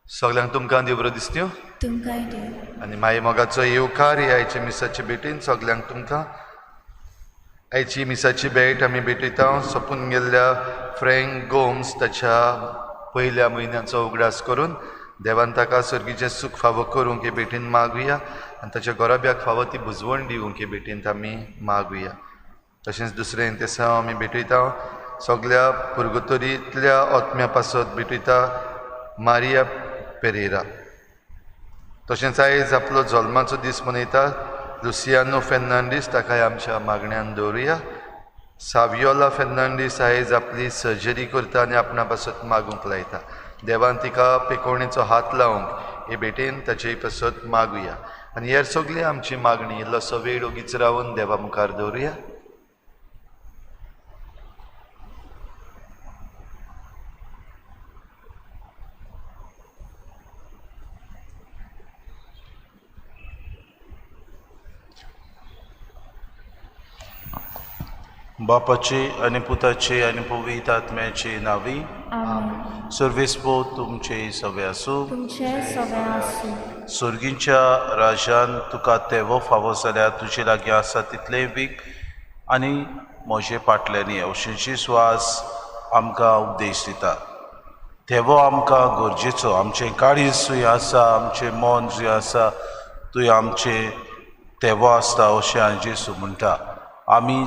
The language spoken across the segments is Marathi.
सगळ्यांक तुमकां देव बरो दिसत्यो तुमकांय देव. आनी माई मोगाचो येवकार ह्या आयचे मिसाची भेटीन सगळ्यांक तुमकां. आयची मिसाची भेट आमी भेटयता सोंपून गेल्ल्या फ्रँक गोम्स ताच्या पयल्या म्हयन्याचो उगडास करून देवान ताका सर्गीचें सूख फावो करूंक हे भेटीन मागुया आनी ताच्या गोरोब्याक फावो ती बुजवण दिवंक हे भेटींत आमी मागुया. तशेंच दुसरें तेसा आमी भेटयता सगळ्या पुर्गतोरींतल्या ओतम्या पासत भेटयता मारिया पेरेरा. तशेंच आयज आपलो जल्माचो दीस मनयता लुसियानो फेर्नांडीस, ताकाय आमच्या मागण्यांत दवरुया. सावियोला फेर्नांडीस आयज आपली सर्जरी करता आनी आपणा पासत मागूंक लायता. देवान तिका पिकोवणेचो हात लावंक हे भेटेन ताचेय पासत मागुया. आनी हेर सगळी आमची मागणी इल्लोसो वेळ ओगीच रावन देवा मुखार दवरुया. बापाची आनी पुताची आनी पवित्र आत्म्याची नावी. आमेन. सर्वेस्पो तुमचे सवे आसूं. तुमचे सगळे आसूं. सुर्गींच्या राजान तुका तेवो फावो जाल्यार तुजे लागीं आसा तितलें वीक आनी म्हजे पाटल्यांनी अवशेची स्वास आमकां उपदेश दिता. तेवो आमकां गरजेचो. आमचें काळीज जूंय आसा, आमचें मन जूंय आसा, थंय आमचें तेवो आसता अशें हांव जेसू म्हणटा. आमी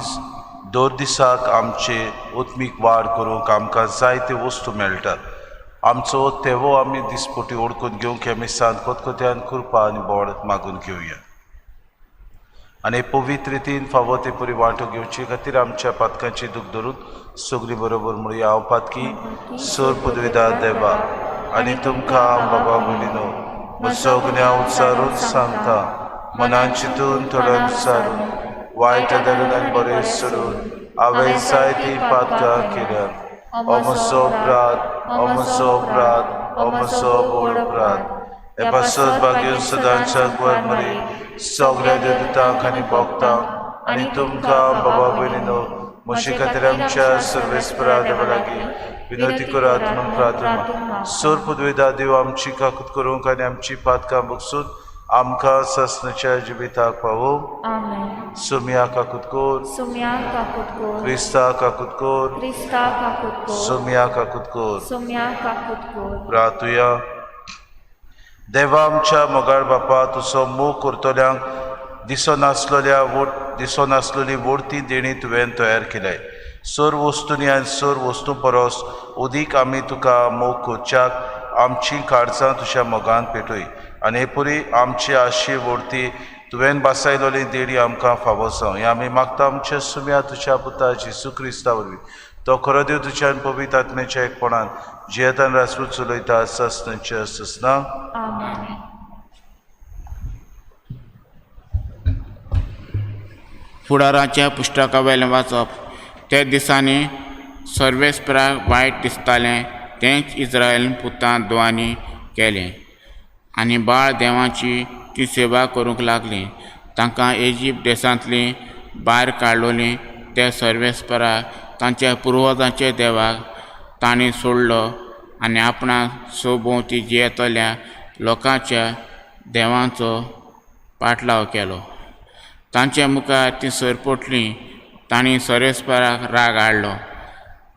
दर दिसाक आमचे ओत्मीक वाड करूंक आमकां जायते वस्तू मेळटात. आमचो तेवो आमी दिसपटी ओळखून घेवंक ह्या मिसांत कोतकोत्यान कृपा आनी बोड मागून घेवया. आनी पवित्र रितीन फावो ते परी वांटो घेवचे खातीर आमच्या पातकांची दूख धरून सगळी बरोबर म्हणुया. हांव पातकी सोर पदवीदार देवा आनी तुमकां बाबा भयणीनो सगळ्या उच्चारून सांगता, मनान चिंतून थोड्या विचारून वायट धरून आनी बरें सोडून हांवें जायतीं पातकां केल्यात. अमसो अपराध बोड अपराध हे पासत भाग्यून सदांच्या गोर मरी सगळ्या देवतांक आनी भक्तांक आनी तुमकां बाबा भयणीनो म्हजे खातीर आमच्या सर्वेस्परा देवा लागीं विनंती करात म्हूण प्रार्थना. सोर पदवीदार देव आमची काकूत करूंक आनी आमची पातकां बगसून आमकां ससनाच्या जिविताक पावो. आमेन. सुम्या काकूत कोर. सुम्या काकूत कोर. क्रिस्ता काकूत कोर. क्रिस्ता काकूत कोर. सुम्या काकूत कोर. सुम्या काकूत कोर. प्रार्थुया. देवा आमच्या मोगाळ बापा तुजो मोग करतल्यांक दिसो नासलेली वोडती देणी तुवें तयार केल्याय. सर वस्तूंनी आनी सर वस्तू परस उदीक आमी तुका मोग करच्याक आमची काळजां तुज्या मोगान पेटय आनी हे परी आमची आशी वोडती तुवें बासायलोली देणी आमकां फावो जावं. हें आमी मागता आमच्या सुम्या तुज्या पुता जेसू क्रिस्ता वरवीं. तो खरो देव तुज्यान पवित्र आत्म्याच्या एकपणान जियेतान रासपूत चलयता ससनाच्या ससना. आमेन. फुडाराच्या पुस्तका वेलें वाचप. त्या दिसांनी सर्वेस्पराक वायट दिसतालें तेंच इस्रायल पुतां दोळांनी केलें आनी बाळ देवाची ती सेवा करूंक लागलीं. तांकां इजिप्त देशांतली भायर काडलोलीं त्या सर्वेस्पराक तांच्या पुर्वजांच्या देवाक तांणी सोडलो आनी आपणाक सोभोवती जियेतल्या लोकांच्या देवांचो पाटलाव केलो. तांच्या मुखार ती सरपटलीं. तांणी सर्वेस्पराक राग हाडलो.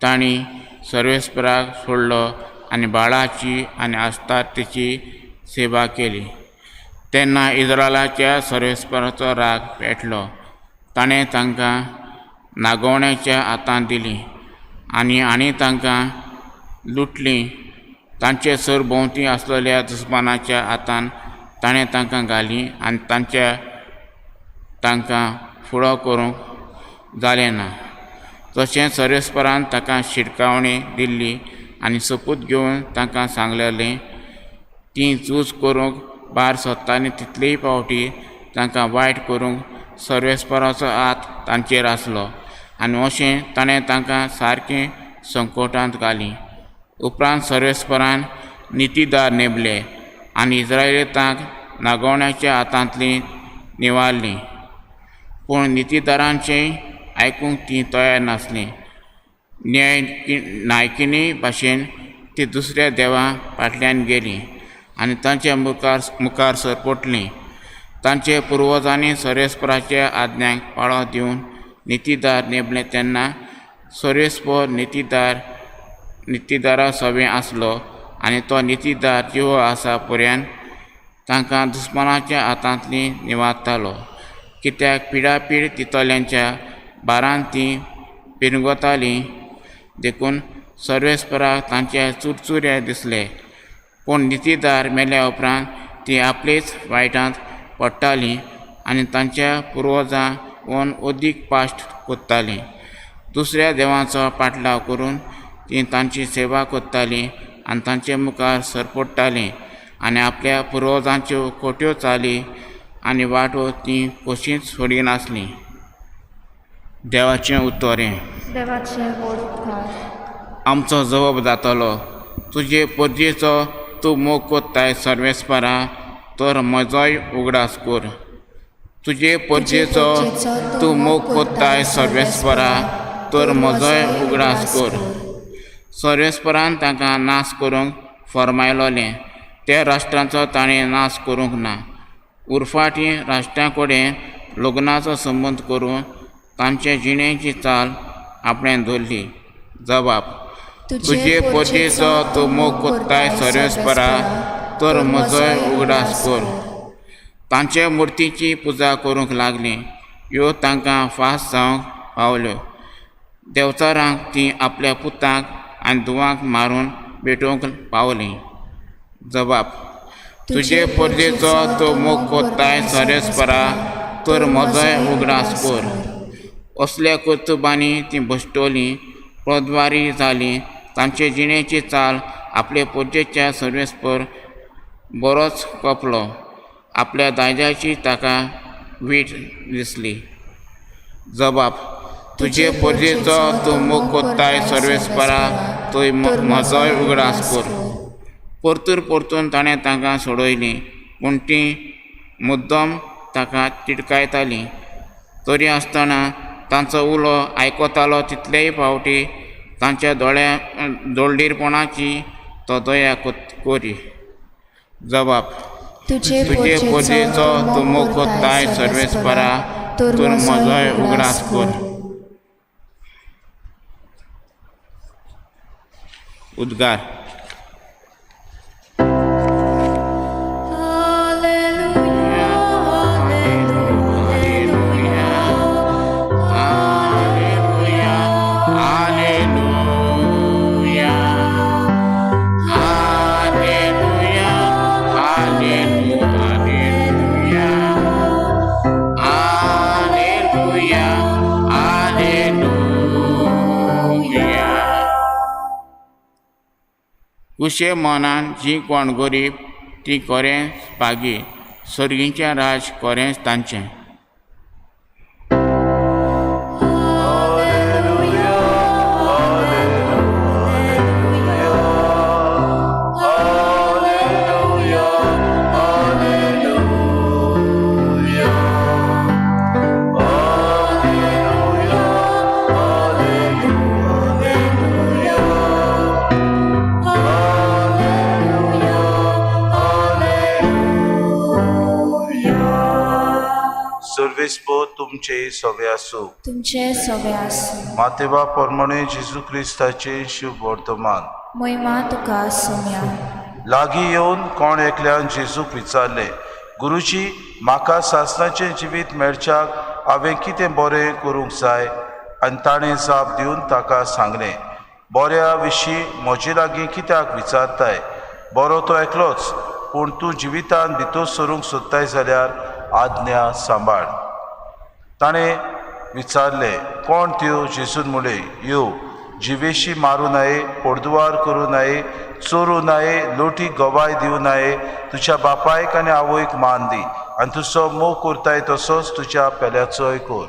तांणी सर्वेस्पराक सोडलो आनी बाळाची आनी आस्तातेची सेवा केली. तेन्ना इस्रायलाच्या सर्वेस्पराचो राग पेटलो. ताणें तांकां नागोवण्याच्या हातांत दिलीं आनी तांकां लुटलीं. तांचे सरभोंवती आसलेल्या दुस्मानाच्या हातांत ताणें तांकां घालीं आनी तांकां फुडो करूंक जालें ना. तशेंच सर्वेस्परान तांकां शिटकावणी दिल्ली आनी सोपूत घेवन तांकां सांगलेलें ती झूज करूंक भायर सरताली तितलेय फावटी तांकां वायट करूंक सर्वेस्पराचो हात तांचेर आसलो आनी अशें ताणें तांकां सारकें संकटांत घालीं. उपरांत सर्वेस्परान नितीदार नेमले आनी इस्रायेलींतांक नागोवण्याच्या हातांतली निवारलीं. पूण नितीदारांचें आयकूंक तीं तयार नासलीं. नायकिनी भाशेन ती दुसऱ्या देवा फाटल्यान गेलीं आनी तांचे मुखार सरपटलीं. तांचे पुर्वजांनी सर्वेस्पराच्या आज्ञांक पाळो दिवन नितीदार नेमले तेन्ना सर्वेस्पर नितीदारा सभे आसलो आनी तो नितीदार जिवो आसा पर्यंत तांकां दुस्मानाच्या हातांतली निवारतालो. कित्याक पिडापीड तितल्यांच्या बारान तीं पिरगोतालीं देखून सर्वेस्पराक तांचे चुरचुरे दिसले. पूण नितीदार मेल्या उपरांत तीं आपलीच वायटांत पडटालीं आनी तांच्या पुर्वजां वन अदीक पाश्ट कोत्तालीं. दुसऱ्या देवांचो पाटलाव करून तीं तांची सेवा कोत्तालीं आनी तांचे मुखार सरपडटालीं आनी आपल्या पुर्वजांच्यो खोट्यो चाली आनी वाटो तीं कशींच सोडिनासलीं. देवाचें उत्तरें. देवाचे व्हड उपकार. आमचो जबाब जातलो, तुजे परजेचो तूं मोग कोत्ताय सर्वेस्परा, तर म्हजोय उगडास कर. तुजे परजेचो तूं मोग कोत्ताय सर्वेस्परा, तर म्हजोय उगडास कर. सर्वेस्परान तांकां नाश करूंक फरमायलोलें, त्या राष्ट्रांचो ताणें नाश करूंक ना. उरफाटीं राष्ट्रां कडेन लग्नाचो संबंद करून तांचे जिणेची चाल आपणें धरली. जबाब. तुजे परजेचो तूं मोग कोत्ताय सर्वेस्परा, तर म्हजोय उगडास कर. तांचे मुर्तीची पुजा करूंक लागलीं. ह्यो तांकां फास जावंक पावल्यो. देवचारांक तीं आपल्या पुतांक आनी धुवांक मारून भेटोवंक पावलीं. जबाब. तुजे परजेचो तूं मोग कोत्ताय सर्वेस्परा, तर म्हजोय उगडास कर. असल्या कर्तुबांनी तीं भश्टोलीं, पदवारी जालीं. तांचे जिणेची चाल आपले परजेच्या सर्वेस्पर बरोच कपलो. आपल्या दायजाची ताका वीट दिसली. जबाब. तुजे परजेचो तूं मोग कोत्ताय सर्वेस्परा, तो म्हजोय उगडास कर. परतून ताणें तांकां सोडयलीं, पूण तीं मुद्दम ताका तिडकायतालीं. तरी आसतना तांचो उलो आयकतालो तितलेय फावटी तांच्या दोळडीरपणाची तो दया कोरी. जबाब. तुजे परजेचो तूं मोग कोत्ताय सर्वेस्परा, तर म्हजोय उगडास कर. उद्गार. कुशे मनान जी कोण गरीब ती कोरें पागी, सर्गीचें राज कोरेंच तांचें. सर्वेस्पो तुमचे सवे आसूं. तुमचे सवे आसूं. मातेवा परमणे जेजू क्रिस्ताचे शुभ वर्तमान. महिमा तुका सोम्या. लागीं येवन कोण एकल्यान जेजूक विचारलें, गुरुजी, म्हाका सासणाचें जिवीत मेळच्याक हांवें कितें बरें करूंक जाय? आनी ताणें जाप दिवन ताका सांगलें, बऱ्या विशीं म्हजे लागीं कित्याक विचारताय? बरो तो एकलोच, पूण तूं जिवितांत भितर सरूंक सोदताय जाल्यार आज्ञा सांबाळ. ताणें विचारलें, कोण त्यो? जेजून म्हणलें, यो, जिवेशी मारूं नये, पोडदुवार करूं नये, चोरूं नये, लोटी गवाय दिवं नये, तुज्या बापायक आनी आवयक मान दी, आनी तुजो मोग करताय तसोच तुज्या पेल्याचोय कर.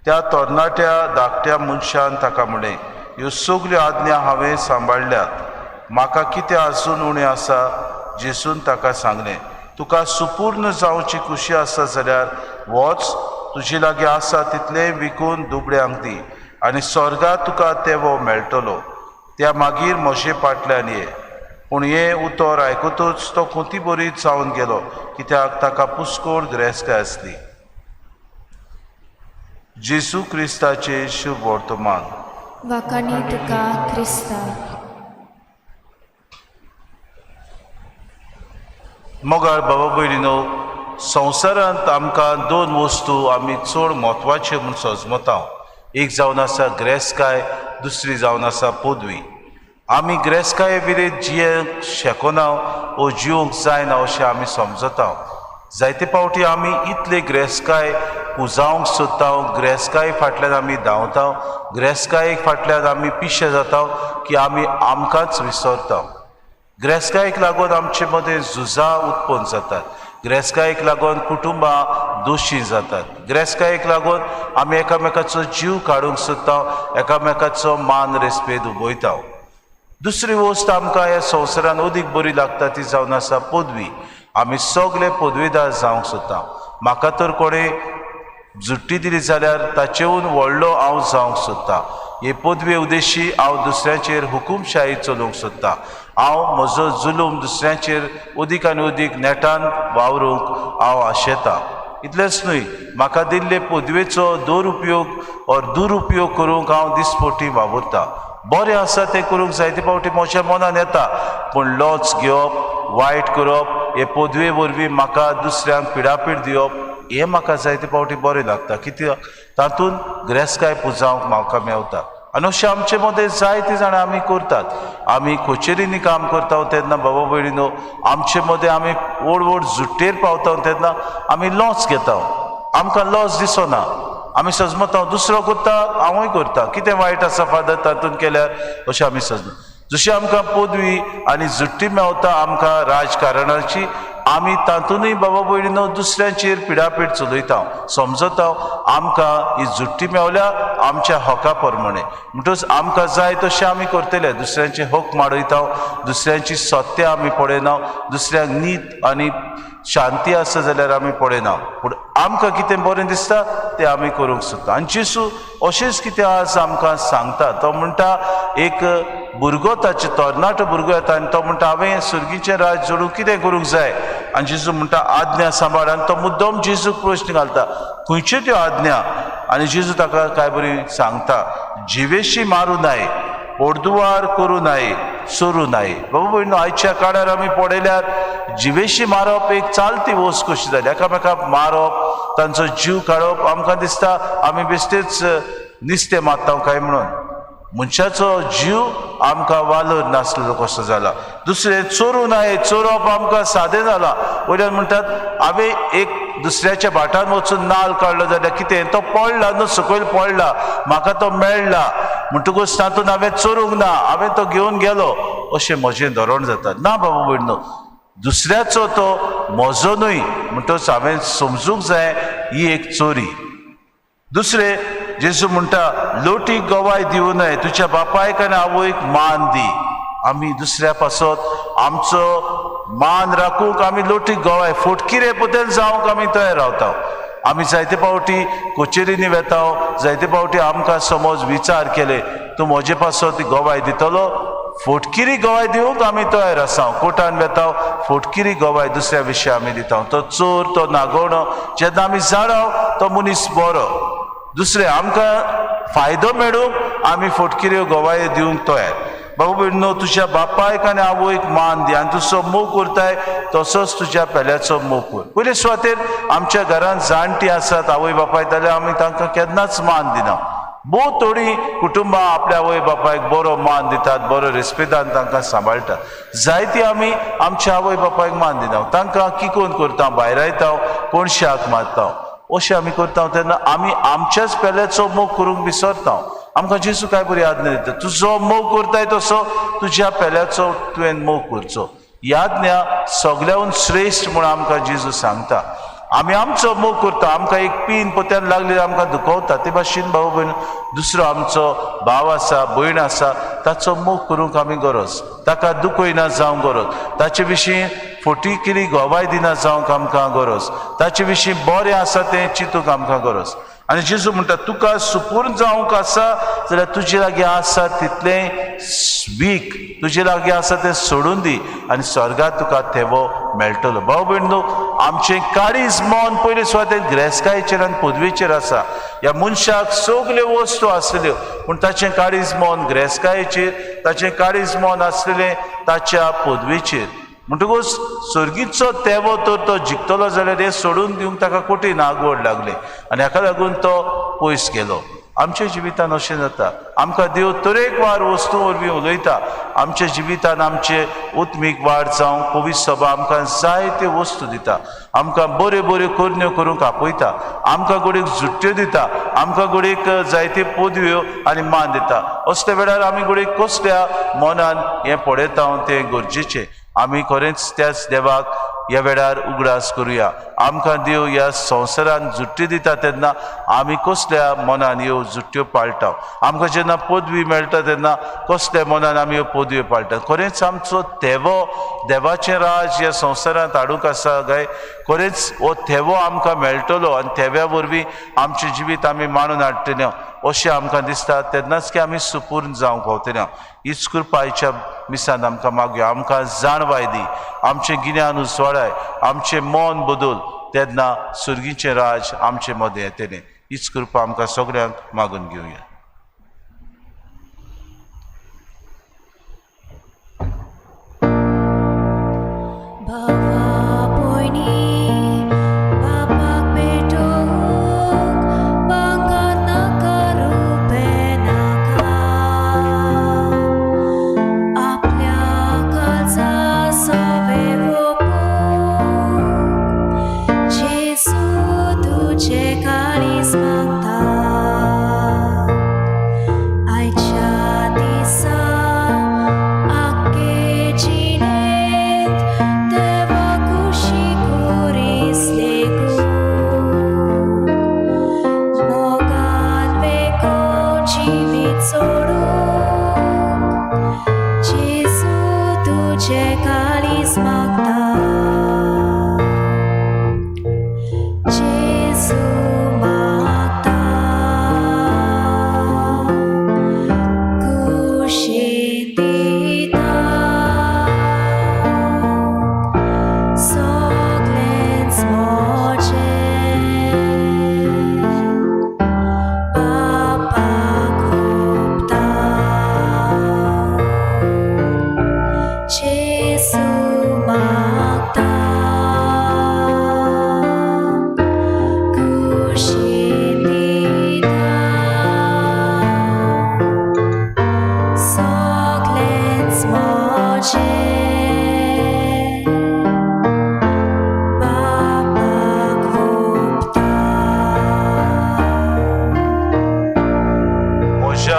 त्या तरणाट्या धाकट्या मनशान ताका म्हणलें, ह्यो सगल्यो आज्ञा हांवें सांबाळल्यात, म्हाका कितें आजून उणें आसा? जेजून ताका सांगलें, तुका सुपूर्ण जावची कुशी आसा जाल्यार वच, तुजे लागीं आसा तितलें विकून दुबळ्यांक दी, आनी स्वर्गांत तुका तेवो मेळटलो. त्या मागीर म्हजे फाटल्यान ये. पूण हे उतर आयकूतच तो कोती बरीत जावन गेलो, कित्याक ताका पुस्कोळ गिरेस्तकाय आसली. जेजू क्रिस्ताचे शुभ वर्तमान. वाखाणी तुका क्रिस्ता. मोगाळ बाबा भयणीनो, संवसारांत आमकां दोन वस्तू आमी चड म्हत्वाच्यो म्हूण समजता. एक जावन आसा गिरेस्तकाय, दुसरी जावन आसा पदवी. आमी गिरेस्तकाये विरेंत जियेंक शेकोना वो जिवंक जायना अशें आमी समजता. जायते फावटी आमी इतले गिरेस्तकाय पुजावंक सोदता, गिरेस्तकाये फाटल्यान आमी धांवता, गिरेस्तकाये फाटल्यान आमी पिशे जाता की आमी आमकांच विसरता. गिरेस्तकायेक लागून आमचे मदें झुजां उत्पन्न जातात. गिरेस्तकायेक लागून कुटुंबां दोशी जातात. गिरेस्तकायेक लागून आमी एकामेकाचो जीव काडूंक सोदता, एकामेकाचो मान रेस्पेद उबयता. दुसरी वस्त आमकां ह्या संवसारान अदीक बरी लागता ती जावन आसा पदवी. आमी सगळे पदवीदार जावंक सोदता. म्हाका तर कोणें जुट्टी दिली जाल्यार ताचेहून व्हडलो हांव जावंक सोदता. हे पदवे उद्देशी हांव दुसऱ्यांचेर हुकूमशाही चलोवंक सोदता. हांव म्हजो जुलूम दुसऱ्यांचेर अदीक आनी अदीक नेटान वावरूंक हांव आशेतां. इतलेंच न्हय, म्हाका दिल्ले पदवेचो दुरुपयोग करूंक हांव दिसपट्टी वावुरता. बरें आसा तें करूंक जायते फावटी म्हज्या मनान येता, पूण लॉच घेवप, वायट करप, हे पदवे वरवीं म्हाका दुसऱ्यांक पिडापीड दिवप, हें म्हाका जायते फावटी बरें लागता. कित्याक तातूंत गिरेस्तकाय पुजावंक म्हाका मेवता. आनी अशें आमचे मदें जायते जाणां आमी करतात. आमी कचेरींनी काम करता तेन्ना बाबा भयणीनो, आमचे मदें आमी व्हड जुट्टेर पावता तेन्ना आमी लॉस घेता. आमकां लॉस दिसना. आमी समजता दुसरो करता हांवूय करता, कितें वायट आसा फादर तातूंत केल्यार अशें आमी समजता. जशी आमकां पदवी आनी जुट्टी मेवता आमकां राजकारणाची, आमी तातूंतय बाबा भयणीनो दुसऱ्यांचेर पिडापीड चलयता. समजता आमकां ही जुट्टी मेवल्या आमच्या हका प्रमाणे, म्हणटच आमकां जाय तशें आमी करतले. दुसऱ्यांचे हक माडयता, दुसऱ्यांची सत्य आमी पळयना, दुसऱ्यांक नीत आनी शांती आसा जाल्यार आमी पळयना, पूण आमकां कितें बरें दिसता तें आमी करूंक सोदता. आनी जेजू अशेंच कितें आज आमकां सांगता. तो म्हणटा, एक भुरगो ताचे तरणाटो भुरगो येता आनी तो म्हणटा हांवें सुर्गीचें राज जोडूंक कितें करूंक जाय. आनी जेजू म्हणटा आज्ञा सांबाळ. आनी तो मुद्दम जेजूक प्रश्न घालता, खंयच्यो त्यो आज्ञा. आनी जेजू ताका काय बरी सांगता, जिवेशी मारूं न्हय, पोरदुवार करूं न्हय, सोरूं न्हय. बाबा भयणीनो, आयच्या काळार आमी पळयल्यार जिवेशी मारप एक चालती वस्त कशी जाली. एकामेकाक मारप, तांचो जीव काडप. आमकां दिसता आमी बेश्टेच निस्तें मारता काय म्हणून. मनशाचो जीव आमकां वालोर नासलेलो कसो जाला. दुसरें चोरूं न्हय, चोरप आमकां सादें जालां. वयल्यान म्हणटात हांवें एक दुसऱ्याच्या भाटान वचून नाल्ल काडलो जाल्यार कितें, तो पडला न्हू, सकयल पडला, म्हाका तो मेळ्ळा म्हणटकूच तातूंत हांवें चोरूंक ना, हांवें तो घेवन गेलो अशें म्हजें धोरण जाता. ना बाबा भयणीनो, दुसऱ्याचो तो म्हजो न्हय म्हणटच हांवें समजूंक जाय ही एक चोरी. दुसरें जेजू म्हणटा, लोटीक गोवाय दिवं न्हय, तुज्या बापायक आनी आवयक मान दी. आमी दुसऱ्या पासत आमचो मान राखूंक आमी लोटीक गोवाय फोटकिरे पोतेल जावंक आमी तयार रावता. आमी जायते फावटी कचेरींनी वेता, जायते फावटी आमकां समज विचार केले तूं म्हजे पासत गोवाय दितलो, फोटकिरी गोवाय दिवंक आमी तयार आसा. कोर्टान वेता, फोटकिरी गोवाय दुसऱ्या विशयी आमी दिता. तो चोर, तो नागोणो जेन्ना आमी जाणाव तो मनीस बरो. दुसरें आमकां फायदो मेळूंक आमी फोटकिऱ्यो गोवायो दिवंक तयार. बाबा भयणीनो, तुज्या बापायक आनी आवयक मान दी आनी तुजो मोग करताय तसोच तुज्या पेल्याचो मोग कर. पयले सुवातेर आमच्या घरांत जाणटी आसात आवय बापाय, जाल्यार आमी तांकां केन्नाच मान दिना. बहुत थोडी कुटुंबां आपल्या आवय बापायक बरो मान दितात, बरो रेस्पेदान तांकां सांबाळटात. जायती आमी आमच्या आवय बापायक मान दिना, तांकां किकोन करता, भायर येता, कोण शाक मारता, अशें आमी करता. तेन्ना आमी आमच्याच पेल्याचो मोग करूंक विसरता. आमकां जेजू काय बरी आज्ञा दिता, तुजो मोग करताय तसो तुज्या पेल्याचो तुवें मोग करचो. ही आज्ञा सगळ्याहून श्रेश्ठ म्हूण आमकां जेजू सांगता. आमी आमचो मोग करता, आमकां एक पीन पोत्यान लागली आमकां दुखवता, ते भाशेन भाव भयण दुसरो आमचो भाव आसा, भयण आसा, ताचो मोग करूंक आमी गरज. ताका दुखयना जावंक गरज. ताचे विशीं फोटीकिरी गोवाय दिना जावंक आमकां गरज. ताचे विशीं बरें आसा तें चिंतूंक आमकां गरज. आनी जेजू म्हणटा तुका सुपूर्ण जावंक आसा जाल्यार तुजे लागीं आसा तितलें वीक, तुजे लागीं आसा तें सोडून दी आनी स्वर्गांत तुका थेवो मेळटलो. भाव भयणो, आमचें काळीज मन पयलीं सुवातेर गिरेस्तकायेचेर आनी पदवेचेर आसा. ह्या मनशाक सगल्यो वस्तू आसल्यो पूण ताचें काळीज मन गिरेस्तकायेचेर, ताचें काळीज मन आसलेलें ताच्या पदवेचेर. म्हणटकूच सर्गीचो तेवो तर तो जिखतलो जाल्यार हें सोडून दिवंक ताका कठीण आगवड लागली आनी हाका लागून तो पयस गेलो. आमच्या जिवितान अशें जाता, आमकां देव तरेकवार वस्तू वरवीं उलयता. आमच्या जिवितान आमचे उत्मीक वाड जावंक पवित्र सभा आमकां जायत्यो वस्तू दिता, आमकां बऱ्यो बऱ्यो करण्यो करूंक आपयता, आमकां घडीक जुट्ट्यो दिता, आमकां घडीक जायत्यो पदव्यो आनी मान दिता. असल्या वेळार आमी घडीक कसल्या मनान हें पळयता तें गरजेचें. आमी खरेंच त्याच देवाक ह्या वेळार उगडास करुया. आमकां देव ह्या संवसारान जुट्टी दिता तेन्ना आमी कसल्या मनान ह्यो जुट्ट्यो पाळटा. आमकां जेन्ना पदवी मेळटा तेन्ना कसल्या मनान आमी ह्यो पदव्यो पाळटा. खरेंच आमचो थेवो देवाचें राज ह्या संवसारांत हाडूंक आसा काय? खरेंच हो थेवो आमकां मेळटलो आनी थेव्या वरवीं आमचें जिवीत आमी मांडून हाडटले अशें आमकां दिसता. तेन्नाच की आमी सुपूर्ण जावंक पावतले. हीच कृपा आयच्या मिसान आमकां मागुया. आमकां जाणवाय दी, आमचें गिन्यान उसवाडाय, आमचें मन बदल, तेन्ना सुर्गीचें राज आमचे मदें येतलें. हीच कृपा आमकां सगळ्यांक मागून घेवया.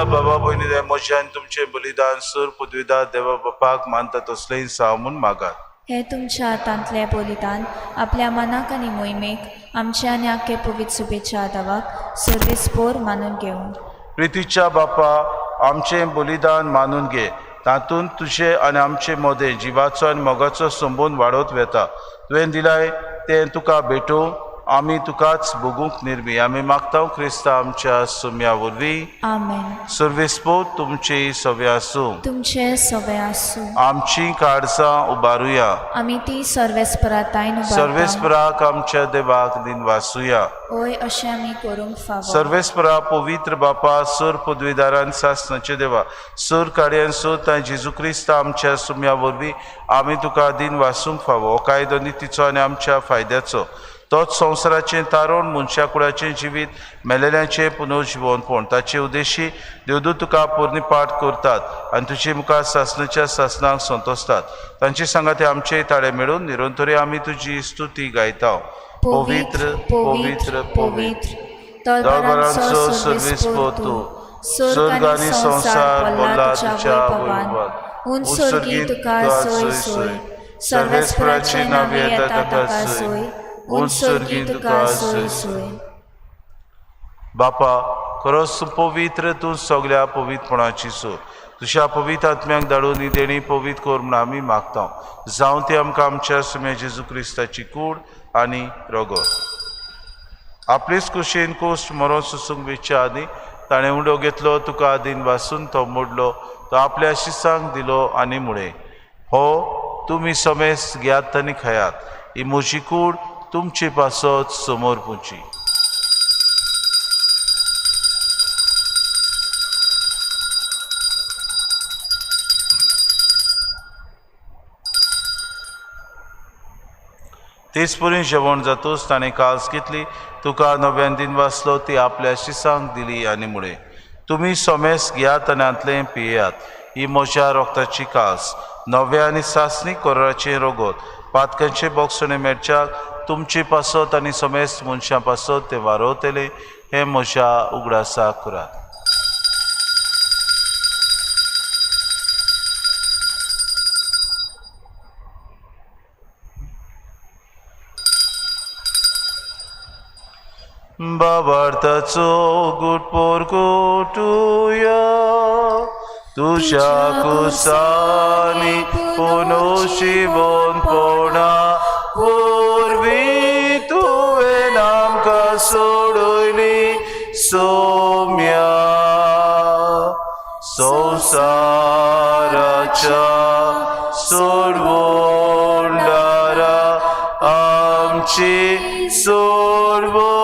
बाबा भयणी म्हज्यान तुमचे बलिदान सूर पदवीदार देवा बापाक मानता तसलें साव म्हूण मागात. हे तुमच्या हातांतले बलिदान आपल्या मनाक आनी मोहिमेक आमच्या आनी आख्खे पवित्र सुबेच्या देवाक सर्वेस्पोर मानून घेवं. प्रितीच्या बापा, आमचें बलिदान मानून घे. तातूंत तुजे आनी आमचे मदें जिवाचो आनी मोगाचो संबंद वाडत वेता. तुवें दिलाय तें तुका भेटूं आमी तुकाच भोगूंक निर्मी. आमी मागता क्रिस्ता आमच्या सुम्या वरवीं. आमेन. सर्वेस्पोर तुमची सव्या आसूं. तुमचे सवे आसूं. आमची काळजां उबारुया. आमी ती सर्वेस्परातायन सर्वेस्पराक आमच्या देवाक दिन वासुया. ओय अशें आमी करूंक फावो. सर्वेस्परा पवित्र बापा, सूर पदवीदारान सासणाचे देवा, सूर काड्यान सूत आनी जेजू क्रिस्ता आमच्या सुम्या वरवीं आमी तुका दिन वासूंक फावो. हो कायदो नितीचो आनी आमच्या फायद्याचो. तोच संवसाराचें तारण, मनशा कुळाचें जिवीत, मेलेल्यांचें पुनर्जिवनपण, ताचे उद्देशी देवदूत तुका पोरणी पाठ करतात आनी तुजे मुखार सासणाच्या सासणाक संतोसतात. तांचे सांगाते आमचे ताळे मेळून निरंतरी आमी तुजी स्तुती गायता. पवित्र पवित्र पवित्र दरबारांचो सर्वेस्पोर तूं. स्वर्ग आनी संसार बोल्ला तुज्या वैभवान. उत्सर्गी तुका सोय सोय. सर्वेस्पराची नावे येता ताका सोय. उत्सर्गी तुका सोय सोय. बापा, खरोच पवित्र तूं सगळ्या पवित्रपणाची सोय. तुज्या पवित्र आत्म्याक धाडून ही देणी पवित्र कर म्हूण आमी मागता. जावं ती आमकां आमच्या सुम्या जेजू क्रिस्ताची कूड आनी रगत. आपलीच कुशीन कुश्ट मरो सुसूंक विच्या आदी ताणें उंडो घेतलो तुका आदीन वासून तो मोडलो तो आपल्या शिसांक दिलो आनी मुळे हो तुमी समेस घेयात आनी खायात ही म्हजी कूड तुमची पासत समोर पुंची. तेच परीन जेवण जातूच ताणें काल्स घेतली तुका नव्यान दिन वाचलो ती आपल्या शिसांक दिली आनी मुळे तुमी सोमेस घेयात आनी आंतलें पियेयात ही म्हज्या रोगताची कास नव्या आनी सासणी कोराचें रोगोत पातकांचे बोगसणे मेळच्याक तुमची पासत आनी सोमेस मनशां पासत ते वारोवतले हें म्हज्या उगडासाक करात. बाबार्थाचो गुटपोर गोटुया तुझ्या कुसानी पुनोशिवनपणा वरवीं तुवें आमकां सोडयली सोम्या संवसाराच्या सोडवणारा आमची सोडवण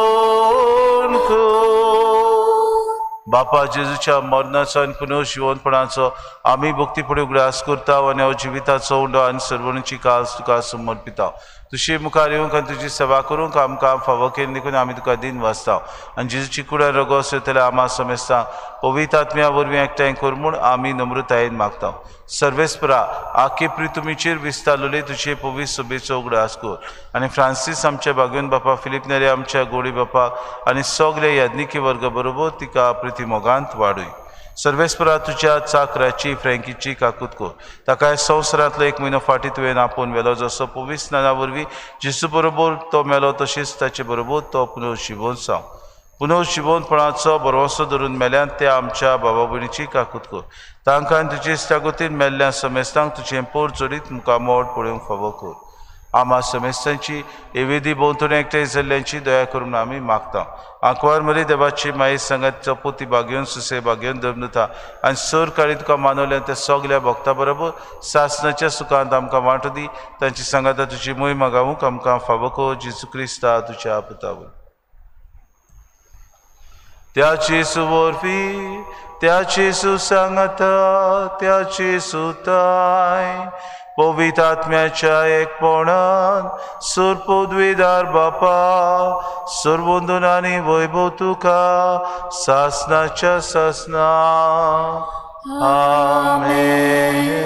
बापा जेजूच्या मरणाचो आनी पुनर्जीवनपणाचो आमी भक्तीपुढे उगडास करता आनी हो जिविताचो उंडो आनी सर्वणीची कास तुका समर्पिता. तुशी मुखार येवंक आनी तुजी सेवा करूंक आमकां फावो केन्न देखून आमी तुका दिन वाचता आनी जेजूची कुडार रगो असतल्या आमा समेस्ता पवित्र आत्म्या वरवीं एकठांय कर म्हूण आमी नम्रतायेन मागता. सर्वेस्परा आखे प्रितुमीचेर विस्तारलेली तुजे पवित्र सभेचो उगडास कर आनी फ्रांसीस आमच्या भाग्यवन बापा फिलीप नेरे आमच्या गोडी बापा आनी सगळे याज्ञिकी वर्ग बरोबर तिका प्रिती मोगांत वाडूय. सर्वेस्परा तुज्या चाकराची फ्रँकीची काकूत कर ताका संवसारांतलो 1 म्हयनो फाटीं तुवें आपोवन वेलो जसो पवित्र स्नाना वरवीं जेजू बरोबर तो मेलो तशेंच ताचे बरोबर तो पुनर्जीवन जावं. पुनर्जीवनपणाचो भरवंसो धरून मेल्यान त्या आमच्या भावा भयणीची काकूत कर तांकां आनी तुजे इश्टागतीन मेल्ल्या समेस्तांक तुजें पोर जोडीत मुखामोड पळोवंक फावो कर. आमा समेस्तांची एवेदी भोंवतणी एकठांय जाल्ल्यांची दया करून आमी मागता. आंकवार मरी देवाची माई संगत चपोती भाग्योन सुसे भाग्योन दमनुता आनी सर काळी तुका मानवल्या त्या सगल्या भक्तां बरोबर सासणाच्या सुखांत आमकां वांटो दी तांची सांगाता तुजी मोही मागावूंक आमकां फावो कर जेजू क्रिस्ता तुज्या पुतावळ. त्याची सुवरवी त्याची सुसंगता त्याची सुताय पवित्र आत्म्याच्या एकपणान सुरपदवीदार बापा सर्वोंदन आनी वैभव तुका सासणाच्या सासना आमेन.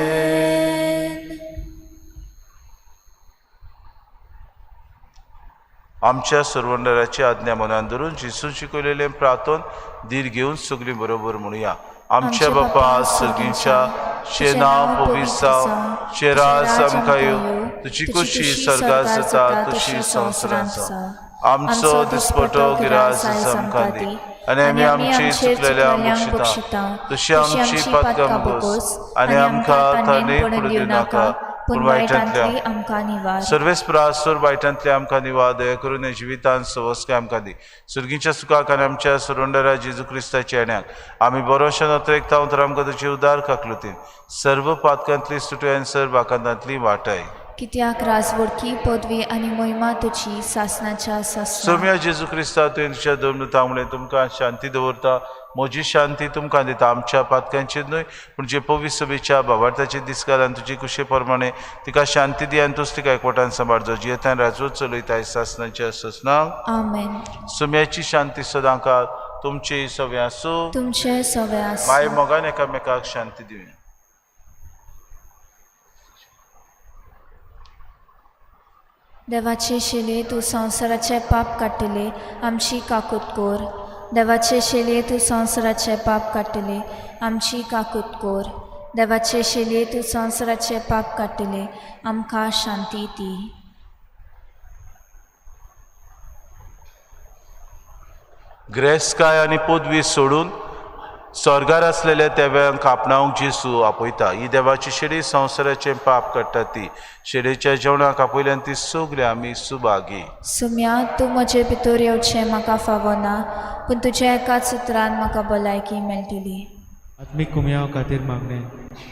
आमच्या सर्वंडराची आज्ञा मनान धरून जेजून शिकयलेलें प्रार्थन धीर घेवन सगळीं बरोबर म्हणुया. आमच्या बापा सर्गीच्या शे नांव पवित्र जावं शे रास आमकां येवं तुजी कुशी स्वर्गांत जाता तशी संवसारांत जावं. आमचो दिसपटो गिरास आमकां दी आनी आमी आमची चुकलेल्या बक्षिता तशी आमची पातकां बगोस आनी आमकां ताणें पडूं दिवं नाका पूण वायटांतली आमकां निवार. सर्वेस्परा सुर वायटांतली आमकां निवार दया करून हे जिवितांत सवस्काय आमकां दी सुर्गीच्या सुखाक आनी आमच्या सुरवंडरा जेजू क्रिस्ताच्या येण्याक आमी बरोवशें नोतरेकता तर आमकां तुजी उदार काकलुतीन सर्व पातकांतली सुटय आनी सर्व वाकांतांतली वाटाय. कित्याक राजवडकी पदवी आनी महिमा तुजी सासणाच्या सासना. सोम्या जेजू क्रिस्ता तुवें तुज्या दमनुता मुळे तुमकां शांती दवरता म्हजी शांती तुमकां दिता आमच्या पातकांचेर न्हय पूण जे पवित्र सभेच्या भावार्थाचे दिसकाल आनी तुजे कुशे प्रमाणे तिका शांती दी आनी तूच तिका एकवटान सांबाळजो जियेंतान राजवट चलयताय सासणाच्या सासनाक आमेन. सोम्याची शांती सदां काळ तुमचे सगळे आसूं तुमचे सगळे आसूं. माय मोगान एकामेकाक शांती दिवया. देवाचे शेले तूं संवसाराचे पाप काडटले आमची काकूत कोर. देवाचे शेले तूं संवसाराचे पाप काडटले आमची काकूत कोर. देवाचे शेले तूं संवसाराचे पाप काडटले आमकां शांती दी. ग्रेस्काय आनी पदवी सोडून स्वर्गार असलेल्या देवांक आपणावंक जेसू आपयता. ही देवाची शेडी संवसाराचे पाप काडटा ती. शेडीच्या जेवणाक आपयल्यान ती सगळे आमी सुभागी. सुम्या तूं म्हजे भितर येवचें म्हाका फावो ना, पूण तुज्या एकाच उतरान म्हाका भलायकी मेळटली. आत्मीक कुमयाव खातीर मागणें.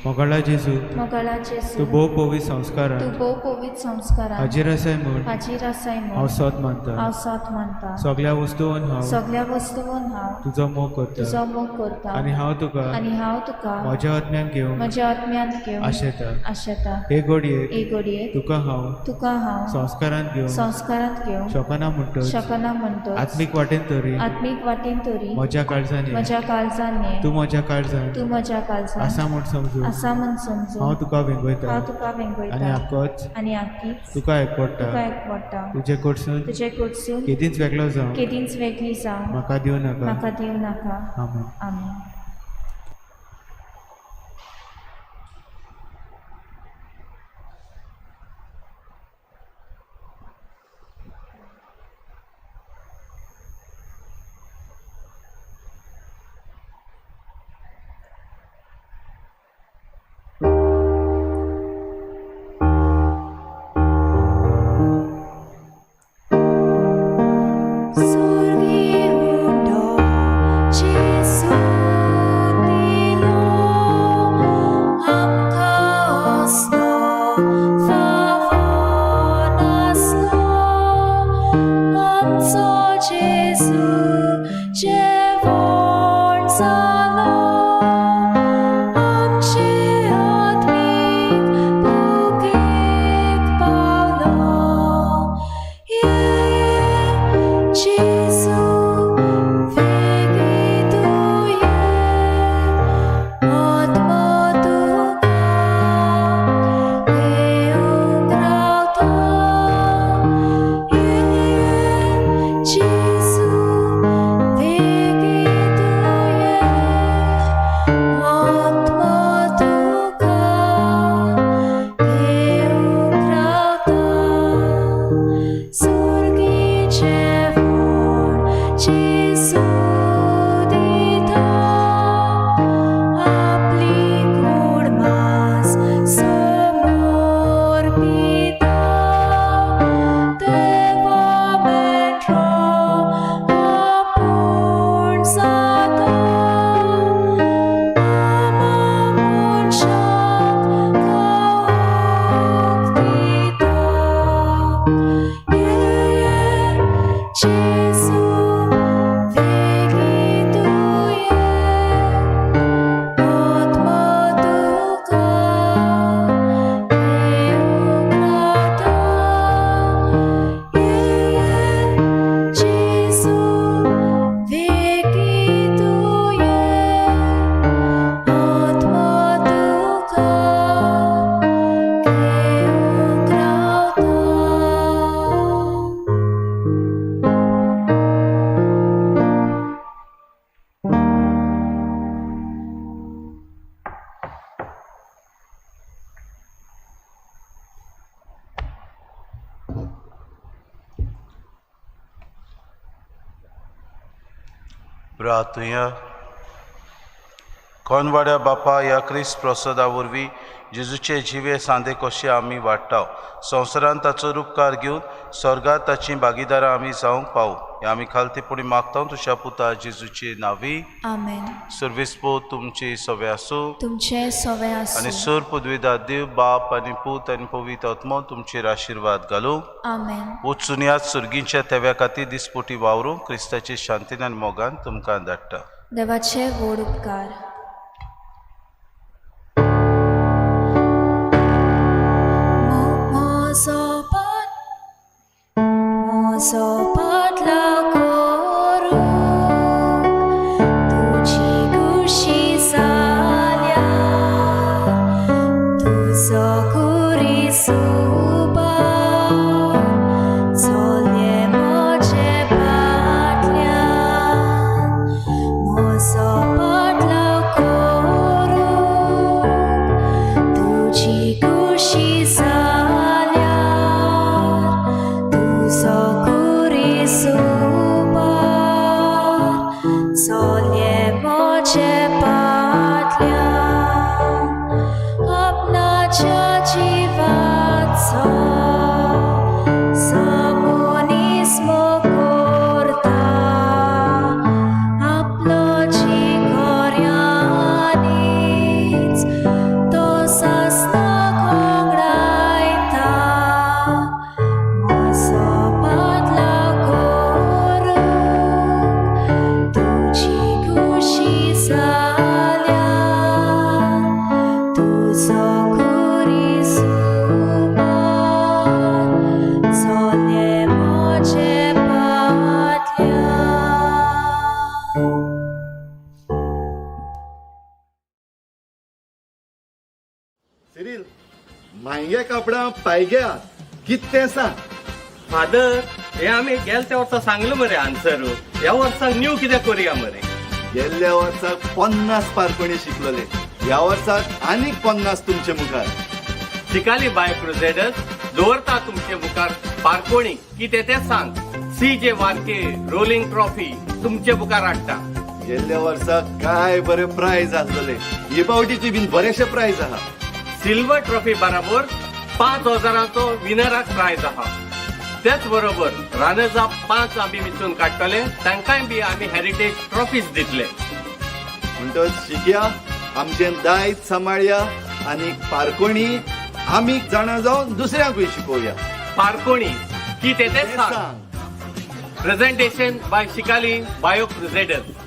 मोगाळा जेजू, मोगाळा तूं जेसू, भोव पवित्र तूं संस्कारान भोव पवित्र संस्कारान हाजीर आसाय म्हूण हाजीर आसाय हांव म्हूण सोत मानता. हांव साथ मानता. सगळ्या वस्तूंवन हांव सगळ्या वस्तूंवन हांव तुजो मोग करता तुजो मोग करता आनी हांव तुका आनी हांव तुका म्हज्या आत्म्यान घेवंक म्हज्या आत्म्यांत घेवन आशेता. आशेता. हे घडयेक एक घडये तुका हांव तुका हांव संस्कारान घेवंक संस्कारांत घेवन शकना म्हणटच शकना म्हणटच आत्मीक वाटेन तरी आत्मीक वाटेन तरी म्हज्या काळजान ये. म्हज्या काळजान ये. तूं म्हज्या काळजान तूं म्हज्या काळजान आसा म्हूण समजू आसा म्हूण समजून हांव तुका वेंगयता हांव तुका आनी वेंगयता आक्कोच आनी आखीच तुका एकपडटा. तुका एकवडटा. तुजे कडसून तुजे कडसून केदींच वेगळो जावं केदींच वेगळी जावं म्हाका दिवं नाका. म्हाका दिवं नाका. आमेन. आमेन. प्रार्थया. कोनवाड्या बापा ह्या क्रिस्त प्रसादा वरवीं जेजूचे जिवे सांदे कशे आमी वाडटा. संवसारांत ताचो उपकार घेवन स्वर्गांत ताची भागीदारां आमी जावंक पावू. हे आमी खालतीपणी मागता तुज्या पुता जेजूचे नांवी. आमेन. सर्वेस्पो तुमची सवे आसूं तुमचे सवे आनी आसूं. सर पदवीदार देव बाप आनी पूत आनी पवित्र आत्मो तुमचेर आशिर्वाद घालूं. आमेन. वचून ह्या सुर्गींच्या तेव्या खातीर दिसपोटी वावरूं क्रिस्ताचे शांतीन आनी मोगान तुमकां धाडटा. देवाचे व्हड उपकार. म्हजो पाटलाव करूंक तुजी कुशी जाल्या. तुजो कुरीस उबार चलये म्हजे फाटल्यान. म्हजो पाटलाव करूंक तुजी कुशी जाल्या. तुजो पाहिग्या कित तें सांग. फादर हे आम्ही गेल्या वर्सा सांगलं मरे आन्सर ह्या वर्साक न्यू कितें करूया मरे. गेल्ल्या वर्साक 50 पारकोणी शिकलेले, ह्या वर्साक आनीक 50 तुमचे मुखार. शिकाली बाय क्रुसेडर्स दवरता तुमचे मुखार पारकोणी कितें तें सांग. CJ वार्के रोलिंग ट्रॉफी तुमचे मुखार हाडटा. गेल्ल्या वर्साक काय बरे प्राइज आसलेले, हे पावटीचे बीन बरेशे प्राइज आहा. सिल्वर ट्रॉफी बरोबर 5,000चो विनराक प्राइज आहा. त्याच बरोबर रनर्स अप 5 आम्ही मिसून काडटले, तांकांय बी आम्ही हेरिटेज ट्रॉफीज दितले. म्हणटच शिकया, आमचें दायज सांबाळया आनी पारकोणी आमी जाणा जावन दुसऱ्यांकूय शिकोवया. पारकोणी कितें तें सांग. प्रेझेंटेशन बाय शिकाली बायो क्रुसेडर्स.